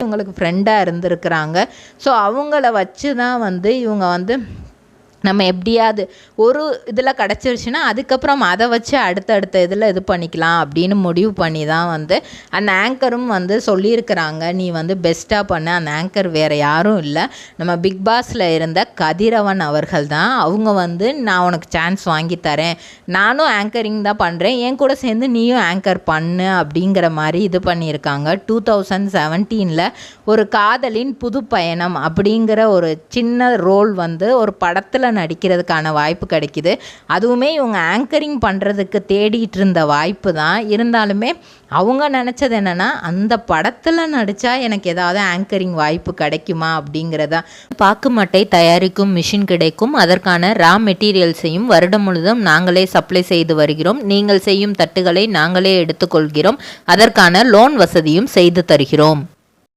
இவங்களுக்கு ஃப்ரெண்டாக இருந்திருக்கிறாங்க. ஸோ அவங்கள வச்சு தான் வந்து இவங்க வந்து நம்ம எப்படியாவது ஒரு இதில் கிடச்சிருச்சுன்னா அதுக்கப்புறம் அதை வச்சு அடுத்தடுத்த இதில் இது பண்ணிக்கலாம் அப்படின்னு முடிவு பண்ணி தான் வந்து அந்த ஆங்கரும் வந்து சொல்லியிருக்கிறாங்க, நீ வந்து பெஸ்ட்டாக பண்ண. அந்த ஆங்கர் வேறு யாரும் இல்லை, நம்ம பிக் பாஸில் இருந்த கதிரவன் அவர்கள் தான். அவங்க வந்து நான் உனக்கு சான்ஸ் வாங்கி தரேன், நானும் ஆங்கரிங் தான் பண்ணுறேன், என் கூட சேர்ந்து நீயும் ஆங்கர் பண்ணு அப்படிங்கிற மாதிரி இது பண்ணியிருக்காங்க. 2017 ஒரு காதலின் புது பயணம் அப்படிங்கிற ஒரு சின்ன ரோல் வந்து ஒரு படத்தில் நடிக்கிறதுக்கான வாய்ப்பு கிடைக்குது. அதுவுமே இவங்க ஆங்கரிங் பண்ணுறதுக்கு தேடிட்டு இருந்த வாய்ப்பு தான். இருந்தாலுமே அவங்க நினச்சது என்னென்னா அந்த படத்தில் நடித்தா எனக்கு ஏதாவது ஆங்கரிங் வாய்ப்பு கிடைக்குமா அப்படிங்கிறதா. பாக்குமட்டை தயாரிக்கும் மிஷின் கிடைக்கும், அதற்கான ரா மெட்டீரியல்ஸையும் வருடம் முழுதும் நாங்களே சப்ளை செய்து வருகிறோம். நீங்கள் செய்யும் தட்டுகளை நாங்களே எடுத்துக்கொள்கிறோம், அதற்கான லோன் வசதியும் செய்து தருகிறோம்.